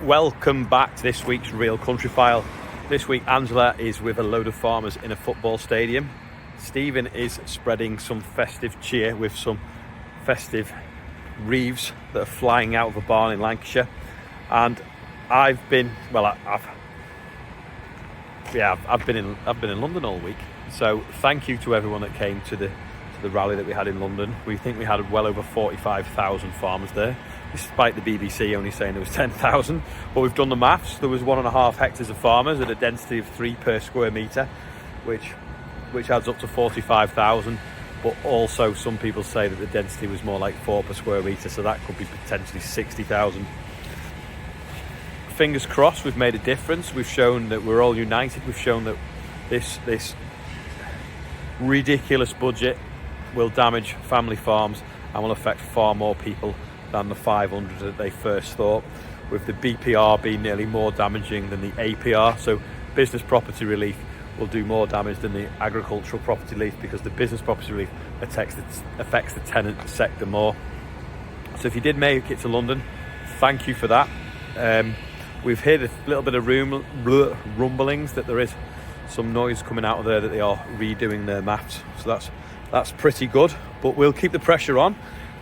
Welcome back to this week's Real Country File. This week Angela is with a load of farmers in a football stadium. Stephen is spreading some festive cheer with some festive wreaths that are flying out of a barn in Lancashire. And I've been in London all week. So thank you to everyone that came to the rally that we had in London. We think we had well over 45,000 farmers there, despite the BBC only saying there was 10,000. But we've done the maths. There was 1.5 hectares of farmers at a density of 3 per square metre, which adds up to 45,000. But also some people say that the density was more like 4 per square metre, so that could be potentially 60,000. Fingers crossed, we've made a difference. We've shown that we're all united. We've shown that this ridiculous budget will damage family farms and will affect far more people than the 500 that they first thought, with the BPR being nearly more damaging than the APR. So business property relief will do more damage than the agricultural property relief, because the business property relief affects the tenant sector more. So if you did make it to London, thank you for that. We've heard a little bit of rumblings that there is some noise coming out of there that they are redoing their maths. So that's pretty good, but we'll keep the pressure on.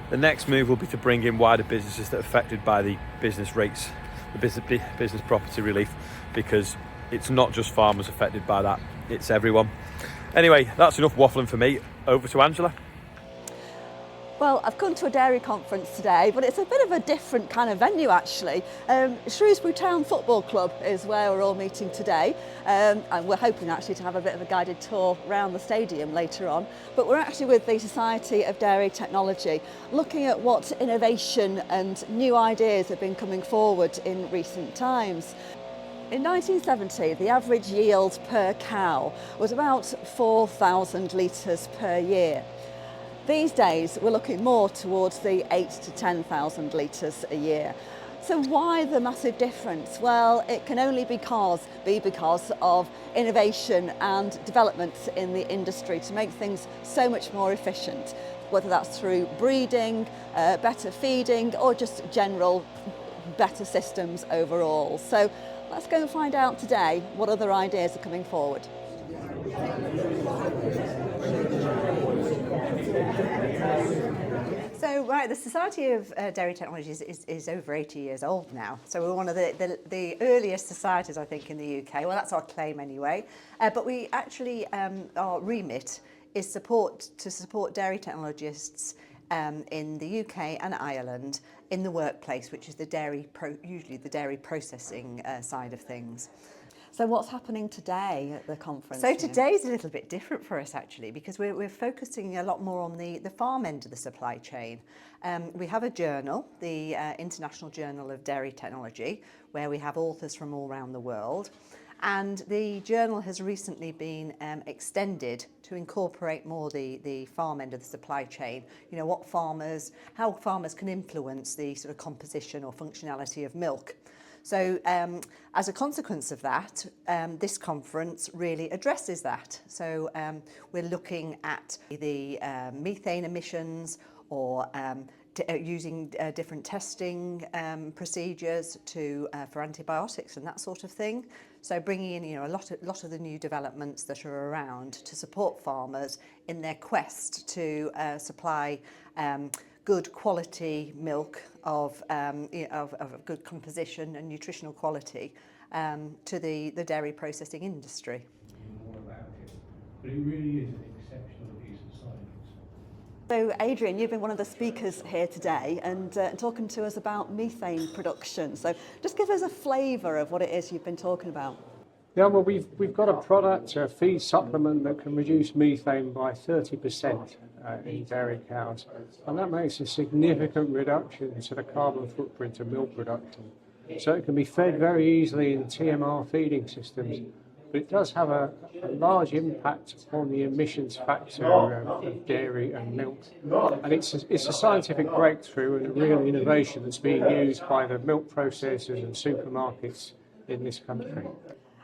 The next move will be to bring in wider businesses that are affected by the business rates, the business property relief, because it's not just farmers affected by that, it's everyone. Anyway, that's enough waffling for me. Over to Angela. Well, I've come to a dairy conference today, but it's a bit of a different kind of venue actually. Shrewsbury Town Football Club is where we're all meeting today, and we're hoping actually to have a bit of a guided tour around the stadium later on. But we're actually with the Society of Dairy Technology, looking at what innovation and new ideas have been coming forward in recent times. In 1970, the average yield per cow was about 4,000 litres per year. These days, we're looking more towards the 8,000 to 10,000 litres a year. So why the massive difference? Well, it can only be because of innovation and developments in the industry to make things so much more efficient, whether that's through breeding, better feeding, or just general better systems overall. So let's go and find out today what other ideas are coming forward. So, right, the Society of Dairy Technologies is over 80 years old now. So we're one of the earliest societies, I think, in the UK. Well, that's our claim anyway. But we actually, our remit is to support dairy technologists in the UK and Ireland in the workplace, which is usually the dairy processing side of things. So what's happening today at the conference? So today's a little bit different for us actually, because we're focusing a lot more on the farm end of the supply chain. We have a journal, the International Journal of Dairy Technology, where we have authors from all around the world. And the journal has recently been extended to incorporate more the farm end of the supply chain. You know, how farmers can influence the sort of composition or functionality of milk. So as a consequence of that, this conference really addresses that. So we're looking at the methane emissions, or using different testing procedures for antibiotics and that sort of thing. So bringing in a lot of the new developments that are around to support farmers in their quest to supply good quality milk of good composition and nutritional quality to the dairy processing industry. More about it, but it really is an exceptional piece of science. So Adrian, you've been one of the speakers here today and talking to us about methane production. So just give us a flavour of what it is you've been talking about. Yeah, well, we've got a product, a feed supplement that can reduce methane by 30% in dairy cows, and that makes a significant reduction to the carbon footprint of milk production. So it can be fed very easily in TMR feeding systems, but it does have a large impact on the emissions factor of dairy and milk. And it's a scientific breakthrough and a real innovation that's being used by the milk processors and supermarkets in this country.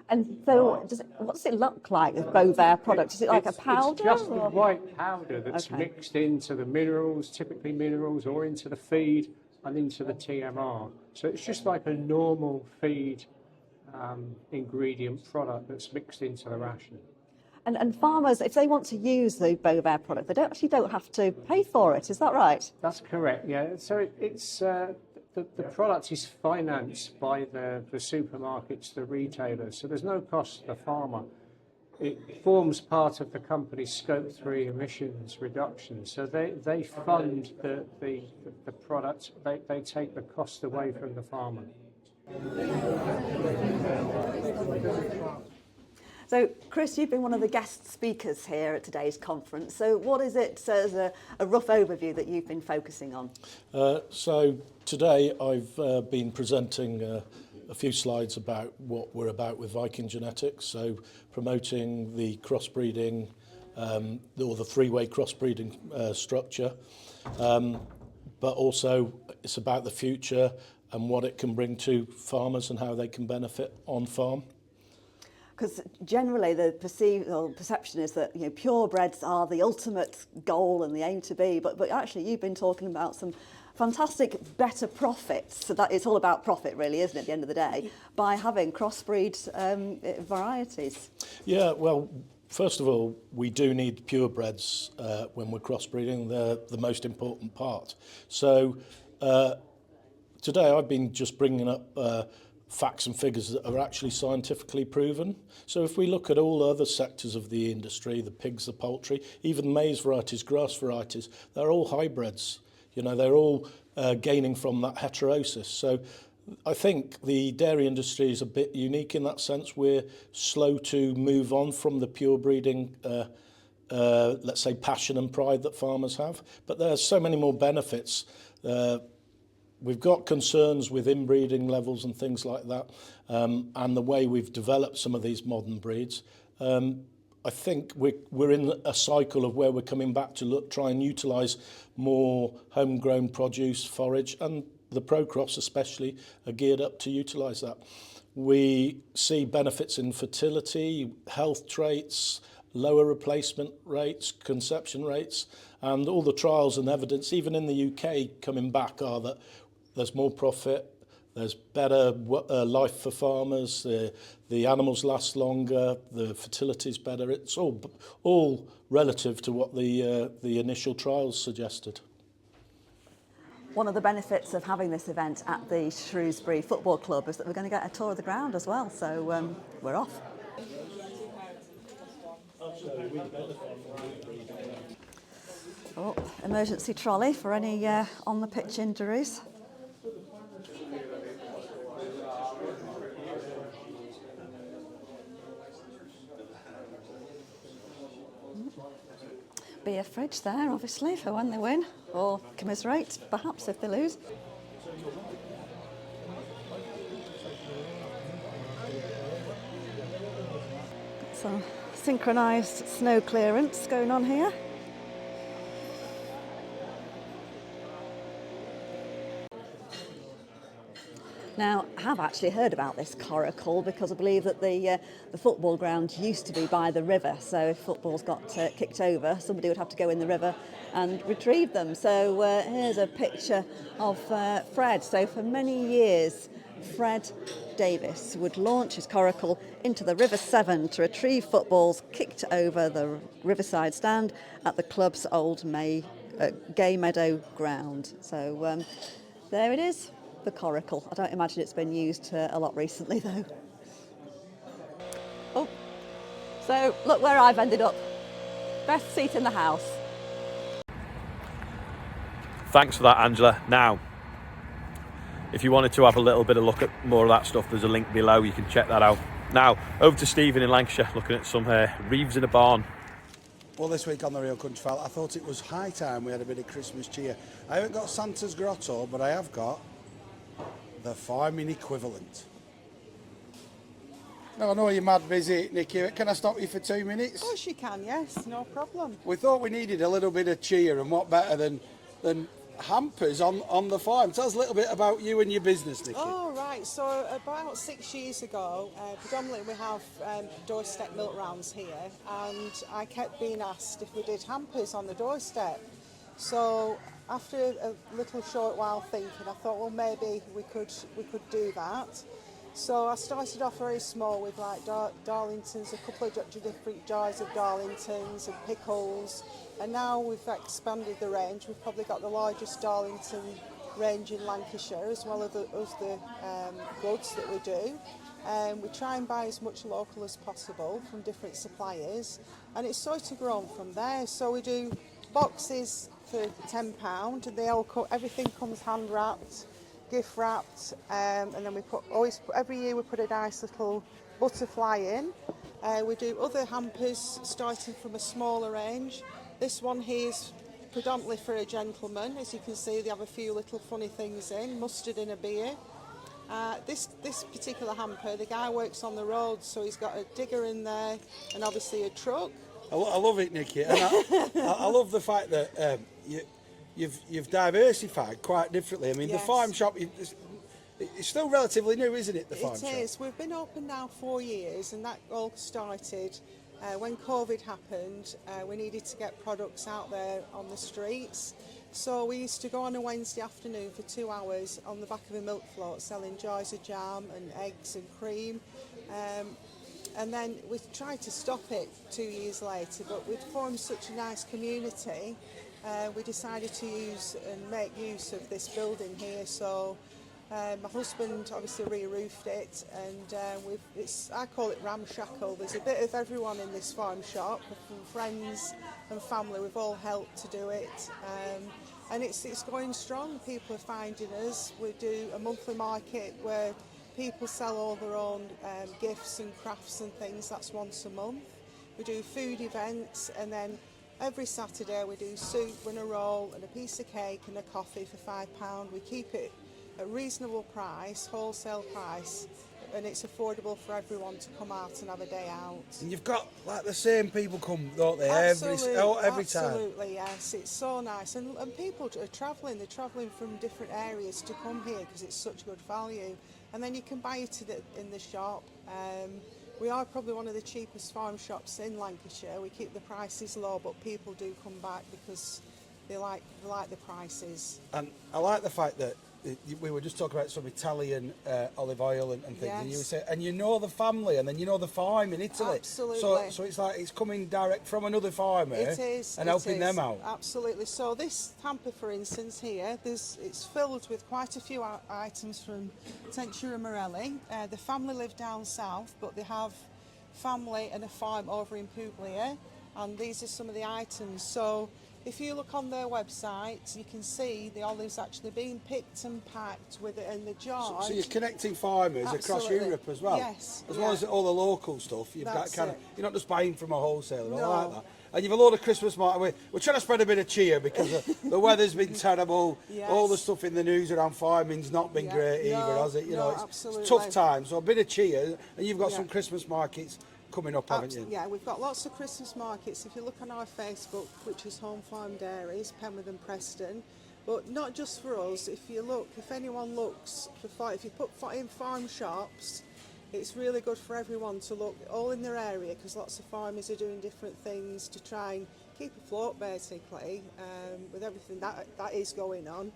And so, what does it look like, the Bovair product? Is it like a powder? It's just the white powder that's mixed into the minerals, typically minerals, or into the feed, and into the TMR. So it's just like a normal feed ingredient product that's mixed into the ration. And farmers, if they want to use the Bovaer product, they don't have to pay for it. Is that right? That's correct. Yeah. So it's the product is financed by the supermarkets, the retailers. So there's no cost to the farmer. It forms part of the company's Scope 3 emissions reduction. So they fund the product. They take the cost away from the farmer. So, Chris, you've been one of the guest speakers here at today's conference. So what is it, as a rough overview, that you've been focusing on? So today I've been presenting a few slides about what we're about with Viking Genetics, so promoting the crossbreeding, or the three-way crossbreeding structure, but also it's about the future and what it can bring to farmers and how they can benefit on farm. Because generally the perception is that purebreds are the ultimate goal and the aim to be, but actually you've been talking about some fantastic better profits. So that it's all about profit, really, isn't it? At the end of the day, by having crossbreed varieties. Yeah, well, first of all, we do need purebreds when we're crossbreeding. They're the most important part. So today I've been just bringing up facts and figures that are actually scientifically proven. So if we look at all other sectors of the industry, the pigs, the poultry, even maize varieties, grass varieties, they're all hybrids. They're all gaining from that heterosis. So I think the dairy industry is a bit unique in that sense. We're slow to move on from the pure breeding, let's say, passion and pride that farmers have. But there's so many more benefits. We've got concerns with inbreeding levels and things like that, and the way we've developed some of these modern breeds. I think we're in a cycle of where we're coming back to try and utilise more homegrown produce, forage, and the pro crops especially are geared up to utilise that. We see benefits in fertility, health traits, lower replacement rates, conception rates, and all the trials and evidence, even in the UK, coming back are that there's more profit, there's better life for farmers, the animals last longer, the fertility's better. It's all relative to what the initial trials suggested. One of the benefits of having this event at the Shrewsbury Football Club is that we're going to get a tour of the ground as well, so we're off. Oh, emergency trolley for any on-the-pitch injuries. Beer fridge there, obviously, for when they win, or commiserate, perhaps, if they lose. Some synchronised snow clearance going on here. Now, I have actually heard about this coracle because I believe that the football ground used to be by the river. So if footballs got kicked over, somebody would have to go in the river and retrieve them. So here's a picture of Fred. So for many years, Fred Davis would launch his coracle into the River Severn to retrieve footballs kicked over the riverside stand at the club's old Gay Meadow ground. So there it is. The coracle. I don't imagine it's been used a lot recently, though. Oh, so look where I've ended up. Best seat in the house. Thanks for that, Angela. Now, if you wanted to have a little bit of look at more of that stuff, there's a link below. You can check that out. Now, over to Stephen in Lancashire, looking at some reeves in a barn. Well, this week on The Real Country File, I thought it was high time we had a bit of Christmas cheer. I haven't got Santa's grotto, but I have got the farming equivalent. Now, I know you're mad busy, Nikki. Can I stop you for 2 minutes? Of course you can, yes, no problem. We thought we needed a little bit of cheer, and what better than hampers on the farm. Tell us a little bit about you and your business, Nikki. Oh, right. So about 6 years ago, predominantly we have doorstep milk rounds here, and I kept being asked if we did hampers on the doorstep. So after a little short while thinking, I thought, well, maybe we could do that. So I started off very small with like Darlingtons, a couple of different jars of Darlingtons and pickles, and now we've expanded the range. We've probably got the largest Darlington range in Lancashire, as well as the goods that we do. We try and buy as much local as possible from different suppliers, and it's sort of grown from there. So we do boxes for £10, and everything comes hand wrapped, gift wrapped, and then every year we put a nice little butterfly in. We do other hampers starting from a smaller range. This one here is predominantly for a gentleman. As you can see, they have a few little funny things in, mustard in a beer. This particular hamper, the guy works on the road, so he's got a digger in there and obviously a truck. I love it, Nikki, and I love the fact that you've diversified quite differently. I mean, Yes. the farm shop, it's still relatively new, isn't it, the farm shop? It is. We've been open now 4 years, and that all started when COVID happened. We needed to get products out there on the streets. So we used to go on a Wednesday afternoon for 2 hours on the back of a milk float selling jars of jam and eggs and cream. And then we tried to stop it 2 years later, but we'd formed such a nice community, we decided to make use of this building here. So my husband obviously re-roofed it, and I call it ramshackle. There's a bit of everyone in this farm shop, from friends and family. We've all helped to do it, and it's going strong. People are finding us. We do a monthly market where people sell all their own gifts and crafts and things. That's once a month. We do food events, and then every Saturday we do soup and a roll and a piece of cake and a coffee for £5. We keep it at a reasonable price, wholesale price, and it's affordable for everyone to come out and have a day out. And you've got like the same people come, don't they? Absolutely, every time. Absolutely, yes. It's so nice, and people are travelling. They're travelling from different areas to come here because it's such good value. And then you can buy it in the shop. We are probably one of the cheapest farm shops in Lancashire. We keep the prices low, but people do come back because they like the prices. And I like the fact that we were just talking about some Italian olive oil and things, Yes. and you were saying, and you know the family, and then you know the farm in Italy. Absolutely. So it's like it's coming direct from another farmer It is. and helping them out. Absolutely. So this hamper, for instance, here, it's filled with quite a few items from Centura Morelli. The family live down south, but they have family and a farm over in Puglia, and these are some of the items. So if you look on their website, you can see the olives actually being picked and packed with it in the jar. So you're connecting farmers across Absolutely. Europe as well. Yes, As well as all the local stuff. You've That's got it. you're not just buying from a wholesaler. I No. like that. And you've a load of Christmas market. We're trying to spread a bit of cheer because the weather's been terrible. Yes. All the stuff in the news around farming's not been Yeah. great No, either, has it? You no, know, it's absolutely. tough times. So a bit of cheer, and you've got Yeah. some Christmas markets coming up, haven't you? Yeah, we've got lots of Christmas markets. If you look on our Facebook, which is Holme Farm Dairies, Penwith and Preston, but not just for us. If anyone looks if you put in farm shops, it's really good for everyone to look all in their area, because lots of farmers are doing different things to try and keep afloat, basically, with everything that is going on,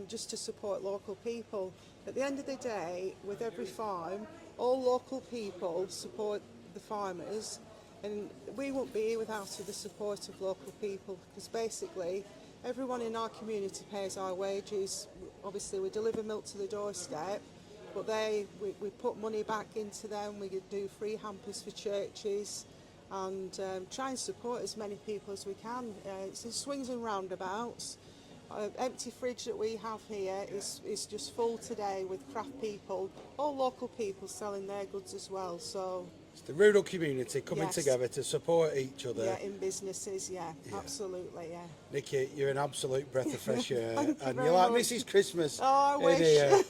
just to support local people. At the end of the day, with every farm, all local people support the farmers, and we won't be here without the support of local people, because basically everyone in our community pays our wages. Obviously we deliver milk to the doorstep, but we put money back into them. We do free hampers for churches, and try and support as many people as we can. It's in swings and roundabouts. Empty fridge that we have here is just full today with craft people, all local people selling their goods as well. So It's the rural community coming Yes. together to support each other. yeah, in businesses, yeah, absolutely, yeah. Nikki, you're an absolute breath of fresh air, Thank you and very you're like much. Mrs. Christmas Oh, I in wish. here.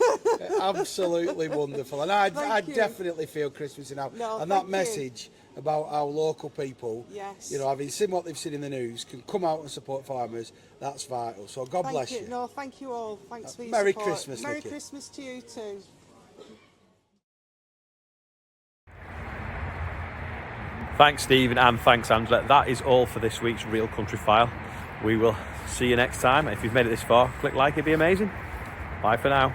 Absolutely wonderful, and I Thank you. definitely feel Christmas now. No, and thank that you. message about how local people, Yes. having seen what they've seen in the news, can come out and support farmers. That's vital. So God Thank bless you. you. No, thank you all. Thanks for your Merry support. Christmas, Merry Nikki. Christmas to you too. Thanks, Stephen, and thanks, Angela. That is all for this week's Real Country File. we will see you next time. If you've made it this far, click like, it'd be amazing. Bye for now.